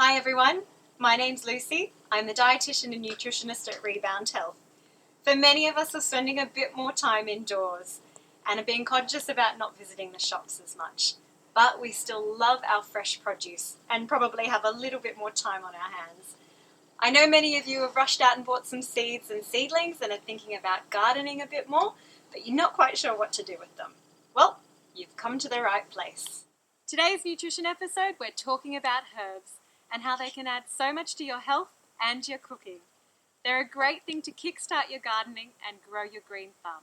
Hi everyone, my name's Lucy. I'm the Dietitian and Nutritionist at Rebound Health. For many of us are spending a bit more time indoors and are being conscious about not visiting the shops as much. But we still love our fresh produce and probably have a little bit more time on our hands. I know many of you have rushed out and bought some seeds and seedlings and are thinking about gardening a bit more, but you're not quite sure what to do with them. Well, you've come to the right place. Today's nutrition episode, we're talking about herbs and how they can add so much to your health and your cooking. They're a great thing to kickstart your gardening and grow your green thumb.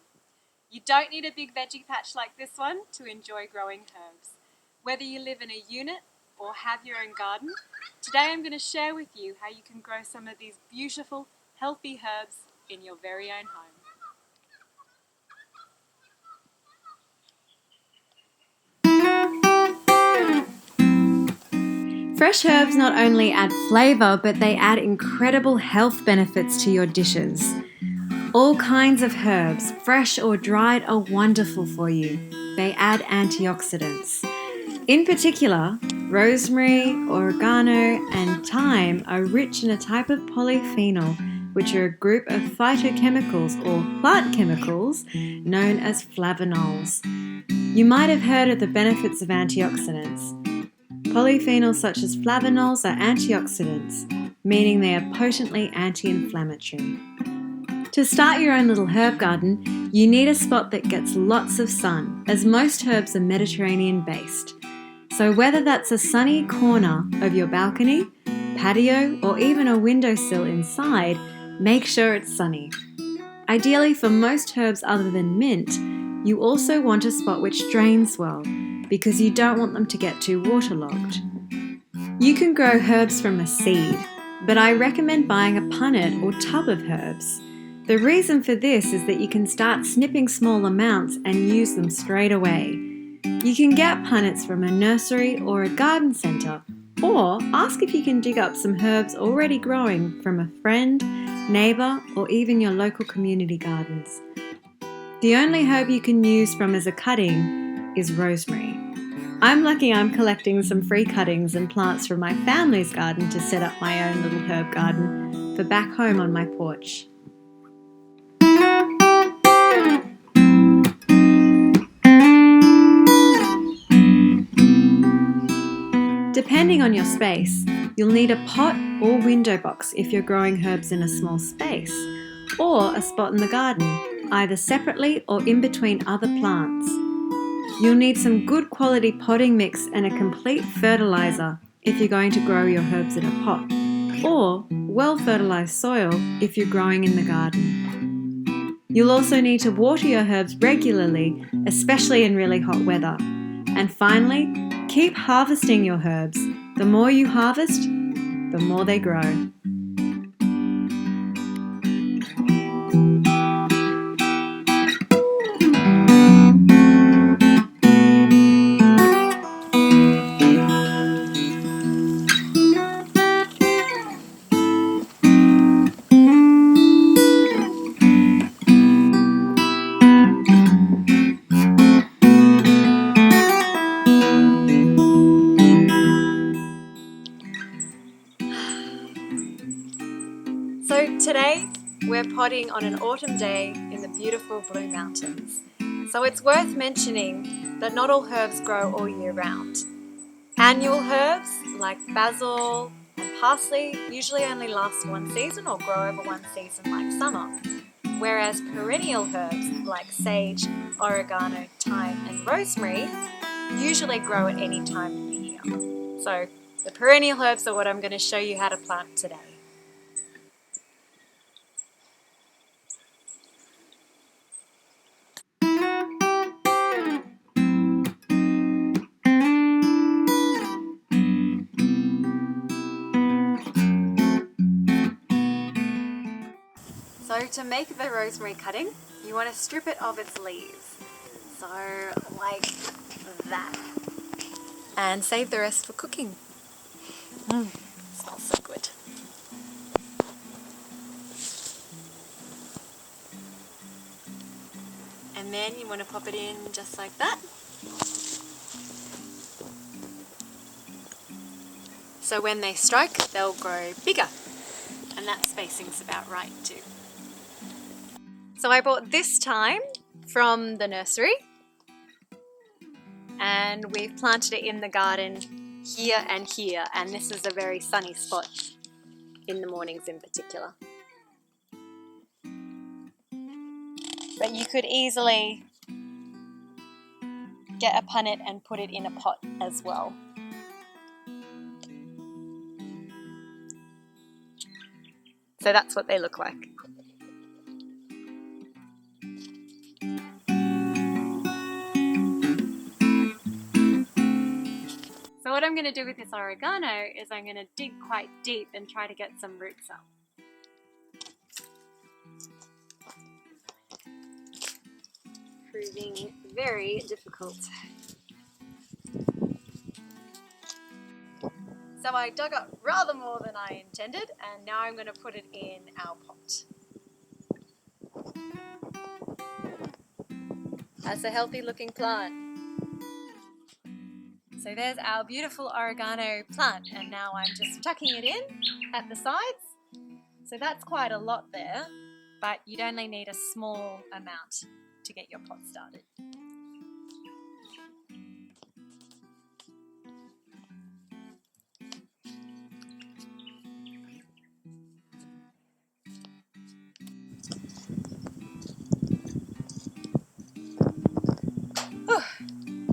You don't need a big veggie patch like this one to enjoy growing herbs. Whether you live in a unit or have your own garden, today I'm going to share with you how you can grow some of these beautiful, healthy herbs in your very own home. Fresh herbs not only add flavour, but they add incredible health benefits to your dishes. All kinds of herbs, fresh or dried, are wonderful for you. They add antioxidants. In particular, rosemary, oregano, and thyme are rich in a type of polyphenol, which are a group of phytochemicals or plant chemicals known as flavonols. You might have heard of the benefits of antioxidants. Polyphenols such as flavonols are antioxidants, meaning they are potently anti-inflammatory. To start your own little herb garden, you need a spot that gets lots of sun, as most herbs are Mediterranean-based. So whether that's a sunny corner of your balcony, patio, or even a windowsill inside, make sure it's sunny. Ideally, for most herbs other than mint, you also want a spot which drains well, because you don't want them to get too waterlogged. You can grow herbs from a seed, but I recommend buying a punnet or tub of herbs. The reason for this is that you can start snipping small amounts and use them straight away. You can get punnets from a nursery or a garden centre, or ask if you can dig up some herbs already growing from a friend, neighbour, or even your local community gardens. The only herb you can use from as a cutting is rosemary. I'm lucky I'm collecting some free cuttings and plants from my family's garden to set up my own little herb garden for back home on my porch. Depending on your space, you'll need a pot or window box if you're growing herbs in a small space, or a spot in the garden, either separately or in between other plants. You'll need some good quality potting mix and a complete fertiliser if you're going to grow your herbs in a pot, or well-fertilised soil if you're growing in the garden. You'll also need to water your herbs regularly, especially in really hot weather. And finally, keep harvesting your herbs. The more you harvest, the more they grow. So today we're potting on an autumn day in the beautiful Blue Mountains. So it's worth mentioning that not all herbs grow all year round. Annual herbs like basil and parsley usually only last one season or grow over one season like summer, whereas perennial herbs like sage, oregano, thyme and rosemary usually grow at any time in the year. So the perennial herbs are what I'm going to show you how to plant today. So to make the rosemary cutting, you want to strip it of its leaves. So like that. And save the rest for cooking. Smells so good. And then you want to pop it in just like that. So when they strike, they'll grow bigger. And that spacing's about right too. So I bought this thyme from the nursery, and we've planted it in the garden here and here, and this is a very sunny spot in the mornings in particular. But you could easily get a punnet and put it in a pot as well. So that's what they look like. So what I'm going to do with this oregano is I'm going to dig quite deep and try to get some roots up. Proving very difficult. So I dug up rather more than I intended, and now I'm going to put it in our pot. That's a healthy looking plant. So there's our beautiful oregano plant, and now I'm just tucking it in at the sides. So that's quite a lot there, but you'd only need a small amount to get your pot started.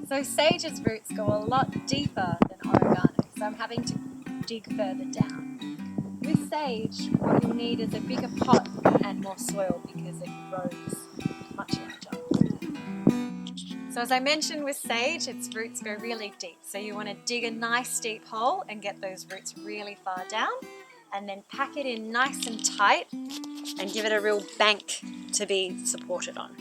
So sage's roots go a lot deeper than oregano, so I'm having to dig further down. With sage, what you'll need is a bigger pot and more soil because it grows much larger. So as I mentioned with sage, its roots go really deep. So you want to dig a nice deep hole and get those roots really far down, and then pack it in nice and tight and give it a real bank to be supported on.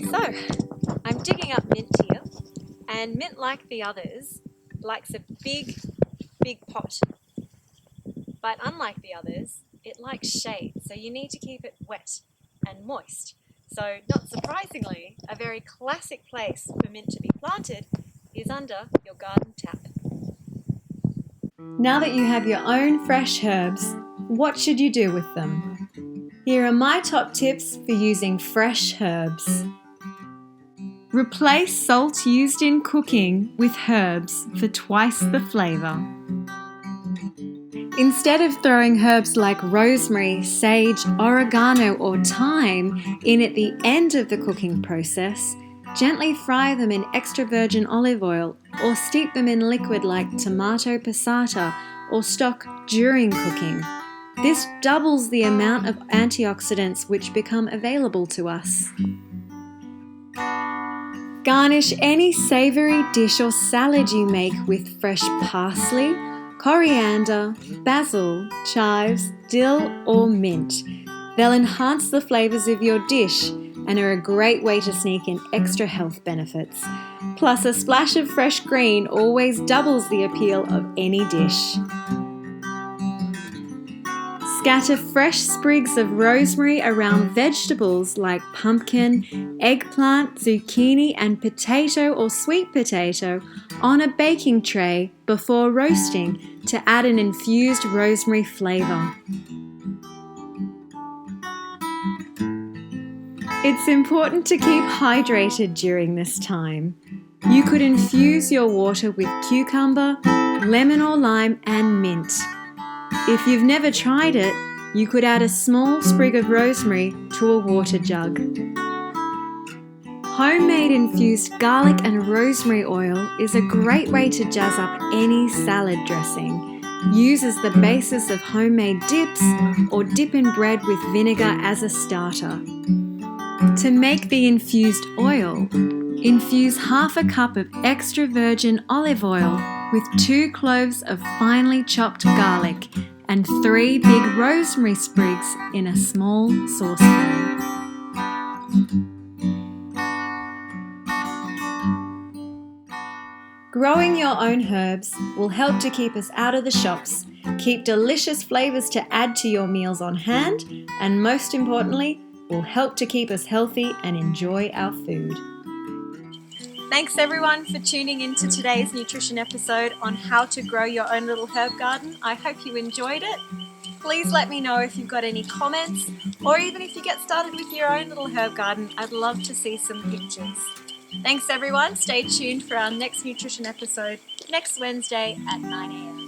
So, I'm digging up mint here, and mint, like the others, likes a big pot. But unlike the others, it likes shade, so you need to keep it wet and moist. So, not surprisingly, a very classic place for mint to be planted is under your garden tap. Now that you have your own fresh herbs, what should you do with them? Here are my top tips for using fresh herbs. Replace salt used in cooking with herbs for twice the flavour. Instead of throwing herbs like rosemary, sage, oregano or thyme in at the end of the cooking process, gently fry them in extra virgin olive oil or steep them in liquid like tomato passata or stock during cooking. This doubles the amount of antioxidants which become available to us. Garnish any savoury dish or salad you make with fresh parsley, coriander, basil, chives, dill or mint. They'll enhance the flavours of your dish and are a great way to sneak in extra health benefits. Plus, a splash of fresh green always doubles the appeal of any dish. Scatter fresh sprigs of rosemary around vegetables like pumpkin, eggplant, zucchini and potato or sweet potato on a baking tray before roasting to add an infused rosemary flavour. It's important to keep hydrated during this time. You could infuse your water with cucumber, lemon or lime and mint. If you've never tried it, you could add a small sprig of rosemary to a water jug. Homemade infused garlic and rosemary oil is a great way to jazz up any salad dressing. Use as the basis of homemade dips or dip in bread with vinegar as a starter. To make the infused oil, Infuse half a cup of extra virgin olive oil with 2 cloves of finely chopped garlic and 3 big rosemary sprigs in a small saucepan. Growing your own herbs will help to keep us out of the shops, keep delicious flavours to add to your meals on hand, and most importantly, will help to keep us healthy and enjoy our food. Thanks everyone for tuning in to today's nutrition episode on how to grow your own little herb garden. I hope you enjoyed it. Please let me know if you've got any comments, or even if you get started with your own little herb garden. I'd love to see some pictures. Thanks everyone. Stay tuned for our next nutrition episode next Wednesday at 9 a.m.